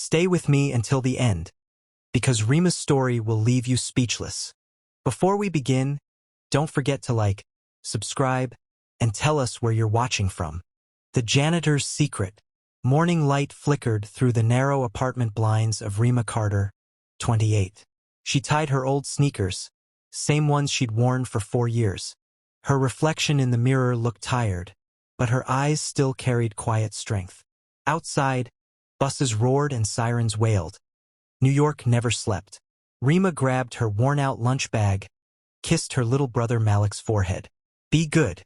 Stay with me until the end, because Reema's story will leave you speechless. Before we begin, don't forget to like, subscribe, and tell us where you're watching from. The Janitor's Secret. Morning light flickered through the narrow apartment blinds of Reema Carter, 28. She tied her old sneakers, same ones she'd worn for 4 years. Her reflection in the mirror looked tired, but her eyes still carried quiet strength. Outside, buses roared and sirens wailed. New York never slept. Reema grabbed her worn-out lunch bag, kissed her little brother Malik's forehead. Be good,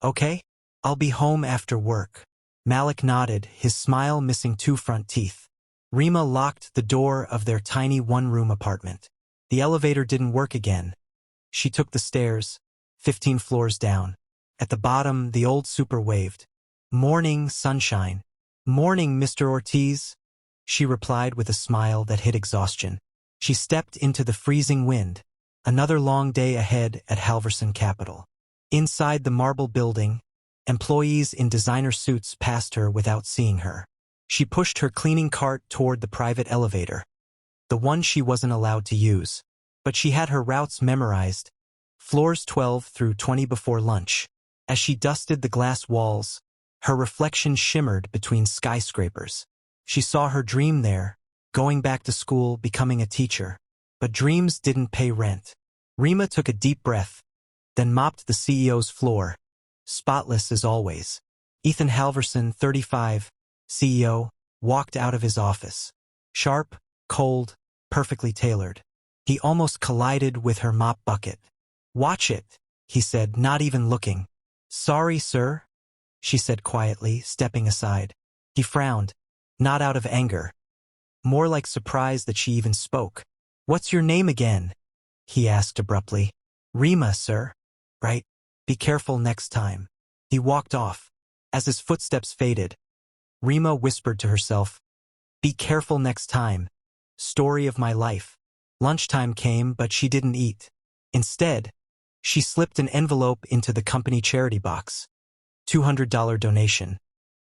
okay? I'll be home after work. Malik nodded, his smile missing 2 front teeth. Reema locked the door of their tiny one-room apartment. The elevator didn't work again. She took the stairs, 15 floors down. At the bottom, the old super waved. Morning, sunshine. Morning, Mr. Ortiz, she replied with a smile that hid exhaustion. She stepped into the freezing wind. Another long day ahead at Halverson Capital. Inside the marble building, employees in designer suits passed her without seeing her. She pushed her cleaning cart toward the private elevator, the one she wasn't allowed to use. But she had her routes memorized, floors 12 through 20 before lunch. As she dusted the glass walls, her reflection shimmered between skyscrapers. She saw her dream there, going back to school, becoming a teacher. But dreams didn't pay rent. Reema took a deep breath, then mopped the CEO's floor, spotless as always. Ethan Halverson, 35, CEO, walked out of his office. Sharp, cold, perfectly tailored. He almost collided with her mop bucket. Watch it, he said, not even looking. Sorry, sir, she said quietly, stepping aside. He frowned, not out of anger, more like surprise that she even spoke. What's your name again? He asked abruptly. Reema, sir. Right. Be careful next time. He walked off. As his footsteps faded, Reema whispered to herself, be careful next time. Story of my life. Lunchtime came, but she didn't eat. Instead, she slipped an envelope into the company charity box. $200 donation.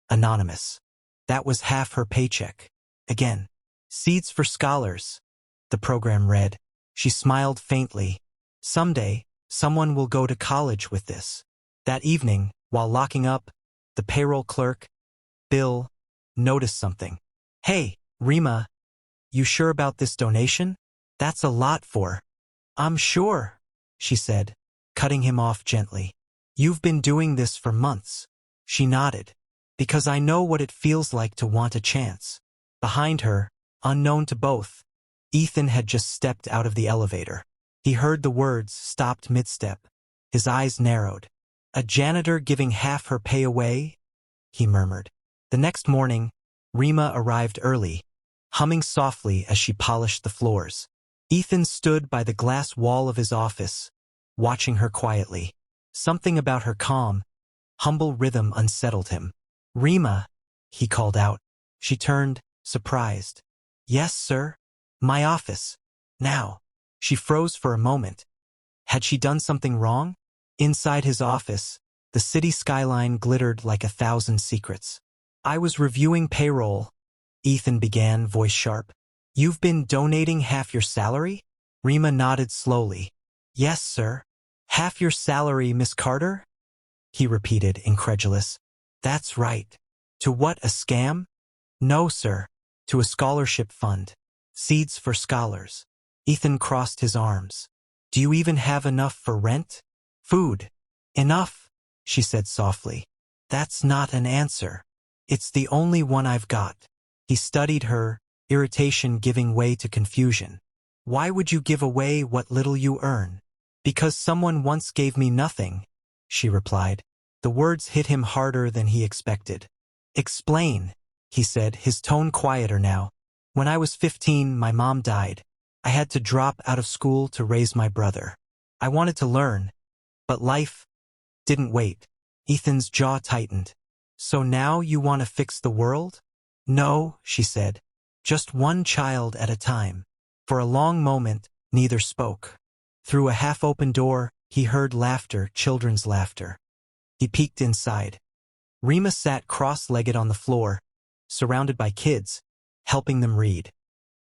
Anonymous. That was half her paycheck. Again. Seeds for Scholars. The program read. She smiled faintly. Someday, someone will go to college with this. That evening, while locking up, the payroll clerk, Bill, noticed something. Hey, Reema, you sure about this donation? That's a lot for. I'm sure, she said, cutting him off gently. You've been doing this for months. She nodded. Because I know what it feels like to want a chance. Behind her, unknown to both, Ethan had just stepped out of the elevator. He heard the words, stopped mid-step. His eyes narrowed. A janitor giving half her pay away? He murmured. The next morning, Reema arrived early, humming softly as she polished the floors. Ethan stood by the glass wall of his office, watching her quietly. Something about her calm, humble rhythm unsettled him. Reema, he called out. She turned, surprised. Yes, sir. My office. Now. She froze for a moment. Had she done something wrong? Inside his office, the city skyline glittered like 1,000 secrets. I was reviewing payroll, Ethan began, voice sharp. You've been donating half your salary? Reema nodded slowly. Yes, sir. Half your salary, Miss Carter? He repeated, incredulous. That's right. To what, a scam? No, sir. To a scholarship fund. Seeds for Scholars. Ethan crossed his arms. Do you even have enough for rent? Food. Enough, she said softly. That's not an answer. It's the only one I've got. He studied her, irritation giving way to confusion. Why would you give away what little you earn? Because someone once gave me nothing, she replied. The words hit him harder than he expected. Explain, he said, his tone quieter now. When I was 15, my mom died. I had to drop out of school to raise my brother. I wanted to learn, but life didn't wait. Ethan's jaw tightened. So now you want to fix the world? No, she said. Just one child at a time. For a long moment, neither spoke. Through a half-open door, he heard laughter, children's laughter. He peeked inside. Reema sat cross-legged on the floor, surrounded by kids, helping them read.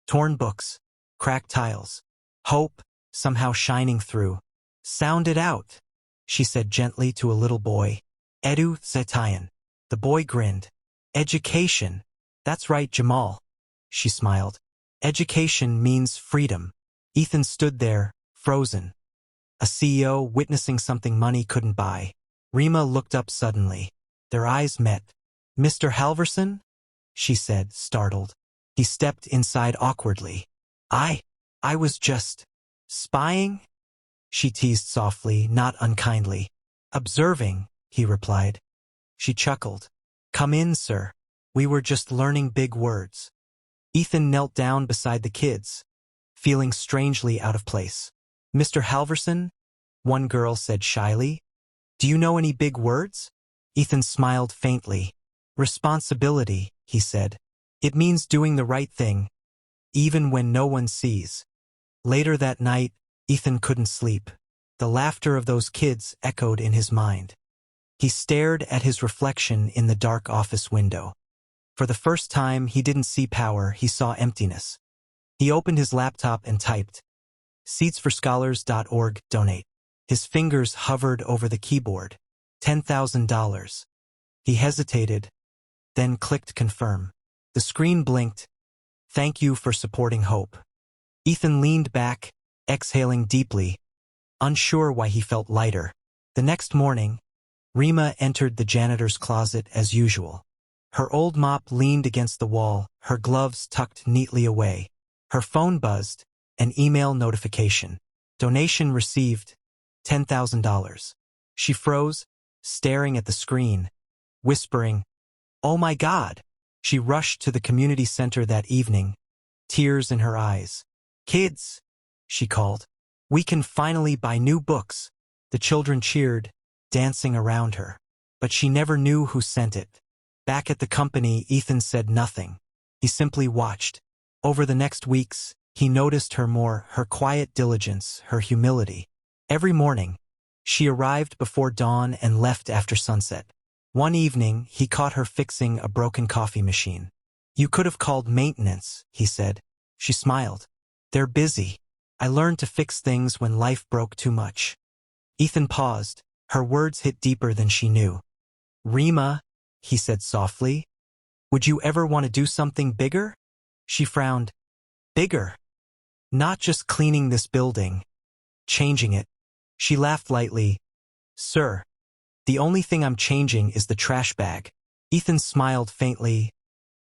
Torn books, cracked tiles. Hope, somehow shining through. "Sound it out," she said gently to a little boy. "Edu Zetayan." The boy grinned. "Education. That's right, Jamal." She smiled. "Education means freedom." Ethan stood there, frozen. A CEO witnessing something money couldn't buy. Reema looked up suddenly. Their eyes met. "Mr. Halverson?" she said, startled. He stepped inside awkwardly. I was just spying?" she teased softly, not unkindly. "Observing," he replied. She chuckled. "Come in, sir. We were just learning big words." Ethan knelt down beside the kids, feeling strangely out of place. "Mr. Halverson?" one girl said shyly. "Do you know any big words?" Ethan smiled faintly. "Responsibility," he said. "It means doing the right thing, even when no one sees." Later that night, Ethan couldn't sleep. The laughter of those kids echoed in his mind. He stared at his reflection in the dark office window. For the first time, he didn't see power, he saw emptiness. He opened his laptop and typed, "seedsforscholars.org, donate." His fingers hovered over the keyboard. $10,000. He hesitated, then clicked confirm. The screen blinked. "Thank you for supporting Hope." Ethan leaned back, exhaling deeply, unsure why he felt lighter. The next morning, Reema entered the janitor's closet as usual. Her old mop leaned against the wall, her gloves tucked neatly away. Her phone buzzed, an email notification. Donation received, $10,000. She froze, staring at the screen, whispering, "Oh my God!" She rushed to the community center that evening, tears in her eyes. "Kids," she called, "we can finally buy new books." The children cheered, dancing around her. But she never knew who sent it. Back at the company, Ethan said nothing. He simply watched. Over the next weeks, he noticed her more, her quiet diligence, her humility. Every morning, she arrived before dawn and left after sunset. One evening, he caught her fixing a broken coffee machine. "You could have called maintenance," he said. She smiled. "They're busy. I learned to fix things when life broke too much." Ethan paused. Her words hit deeper than she knew. "Reema," he said softly, "would you ever want to do something bigger?" She frowned. "Bigger? Not just cleaning this building, changing it." She laughed lightly. "Sir, the only thing I'm changing is the trash bag." Ethan smiled faintly.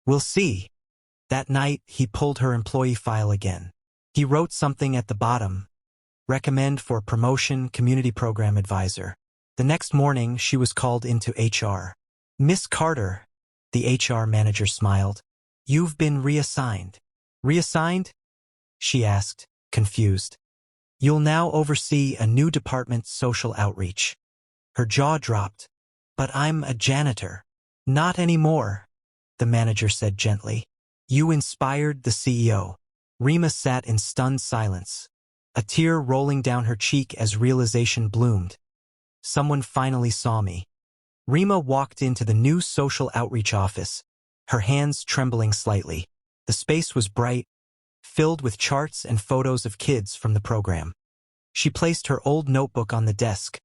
"We'll see." That night, he pulled her employee file again. He wrote something at the bottom. "Recommend for promotion, community program advisor." The next morning, she was called into HR. "Miss Carter," the HR manager smiled. "You've been reassigned." "Reassigned?" she asked, confused. "You'll now oversee a new department, social outreach." Her jaw dropped. "But I'm a janitor." "Not anymore," the manager said gently. "You inspired the CEO." Reema sat in stunned silence, a tear rolling down her cheek as realization bloomed. "Someone finally saw me." Reema walked into the new social outreach office, her hands trembling slightly. The space was bright, filled with charts and photos of kids from the program. She placed her old notebook on the desk,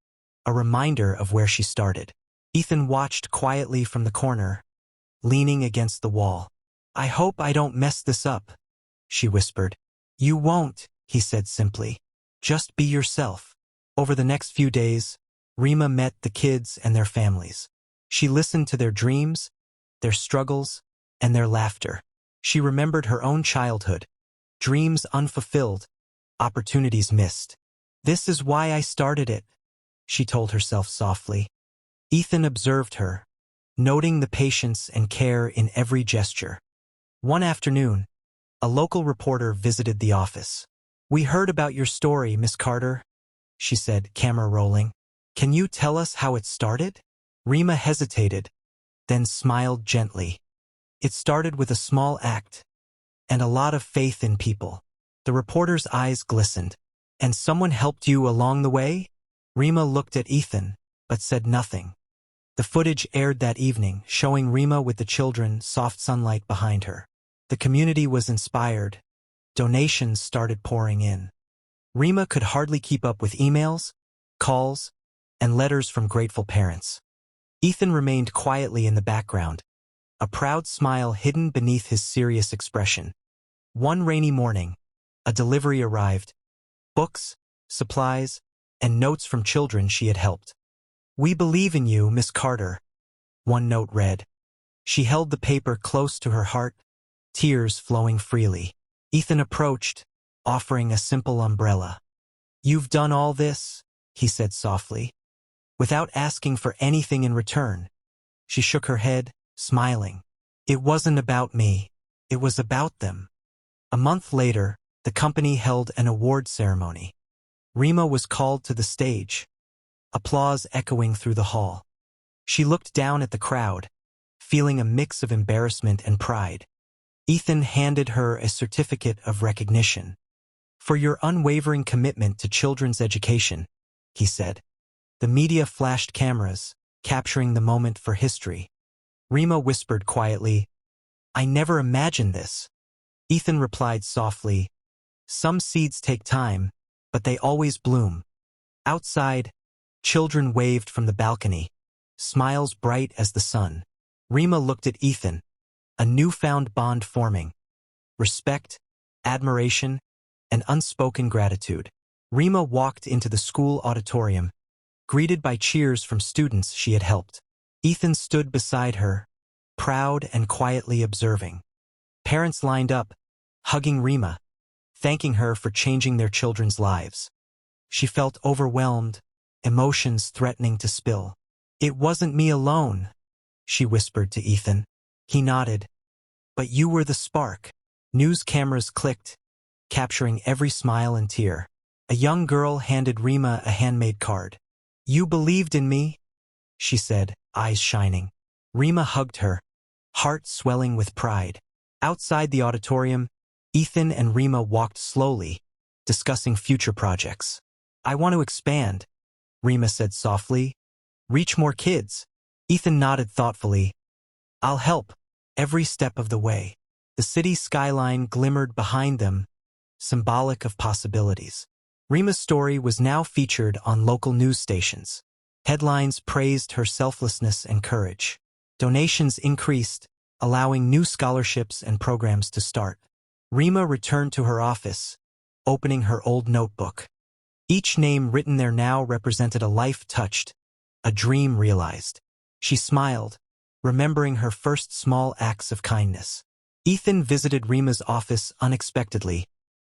a reminder of where she started. Ethan watched quietly from the corner, leaning against the wall. "I hope I don't mess this up," she whispered. "You won't," he said simply. "Just be yourself." Over the next few days, Reema met the kids and their families. She listened to their dreams, their struggles, and their laughter. She remembered her own childhood, dreams unfulfilled, opportunities missed. "This is why I started it," she told herself softly. Ethan observed her, noting the patience and care in every gesture. One afternoon, a local reporter visited the office. "We heard about your story, Miss Carter," she said, camera rolling. "Can you tell us how it started?" Reema hesitated, then smiled gently. "It started with a small act, and a lot of faith in people." The reporter's eyes glistened. "And someone helped you along the way?" Reema looked at Ethan, but said nothing. The footage aired that evening, showing Reema with the children, soft sunlight behind her. The community was inspired. Donations started pouring in. Reema could hardly keep up with emails, calls, and letters from grateful parents. Ethan remained quietly in the background, a proud smile hidden beneath his serious expression. One rainy morning, a delivery arrived. Books, supplies, and notes from children she had helped. "We believe in you, Miss Carter," one note read. She held the paper close to her heart, tears flowing freely. Ethan approached, offering a simple umbrella. "You've done all this," he said softly, "without asking for anything in return." She shook her head, smiling. "It wasn't about me. It was about them." A month later, the company held an award ceremony. Reema was called to the stage, applause echoing through the hall. She looked down at the crowd, feeling a mix of embarrassment and pride. Ethan handed her a certificate of recognition. "For your unwavering commitment to children's education," he said. The media flashed cameras, capturing the moment for history. Reema whispered quietly, "I never imagined this." Ethan replied softly, "Some seeds take time, but they always bloom." Outside, children waved from the balcony, smiles bright as the sun. Reema looked at Ethan, a newfound bond forming. Respect, admiration, and unspoken gratitude. Reema walked into the school auditorium, greeted by cheers from students she had helped. Ethan stood beside her, proud and quietly observing. Parents lined up, hugging Reema, thanking her for changing their children's lives. She felt overwhelmed, emotions threatening to spill. "It wasn't me alone," she whispered to Ethan. He nodded. "But you were the spark." News cameras clicked, capturing every smile and tear. A young girl handed Reema a handmade card. "You believed in me," she said, eyes shining. Reema hugged her, heart swelling with pride. Outside the auditorium, Ethan and Reema walked slowly, discussing future projects. "I want to expand," Reema said softly. "Reach more kids." Ethan nodded thoughtfully. "I'll help, every step of the way." The city skyline glimmered behind them, symbolic of possibilities. Reema's story was now featured on local news stations. Headlines praised her selflessness and courage. Donations increased, allowing new scholarships and programs to start. Reema returned to her office, opening her old notebook. Each name written there now represented a life touched, a dream realized. She smiled, remembering her first small acts of kindness. Ethan visited Reema's office unexpectedly,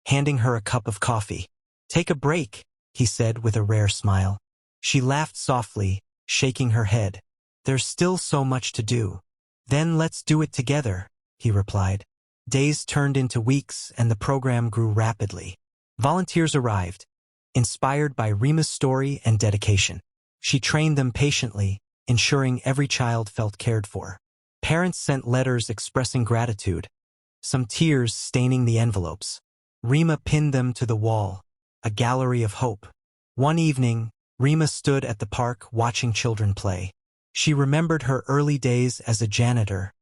handing her a cup of coffee. "Take a break," he said with a rare smile. She laughed softly, shaking her head. "There's still so much to do." "Then let's do it together," he replied. Days turned into weeks and the program grew rapidly. Volunteers arrived, inspired by Reema's story and dedication. She trained them patiently, ensuring every child felt cared for. Parents sent letters expressing gratitude, some tears staining the envelopes. Reema pinned them to the wall, a gallery of hope. One evening, Reema stood at the park watching children play. She remembered her early days as a janitor,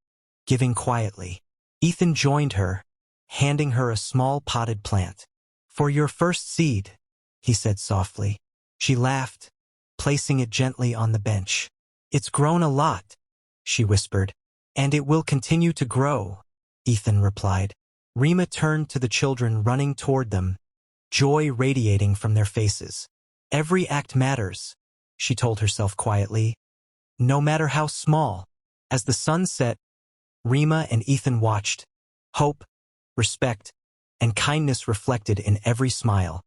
giving quietly. Ethan joined her, handing her a small potted plant. "For your first seed," he said softly. She laughed, placing it gently on the bench. "It's grown a lot," she whispered. "And it will continue to grow," Ethan replied. Reema turned to the children running toward them, joy radiating from their faces. "Every act matters," she told herself quietly, "no matter how small." As the sun set, Reema and Ethan watched, hope, respect, and kindness reflected in every smile.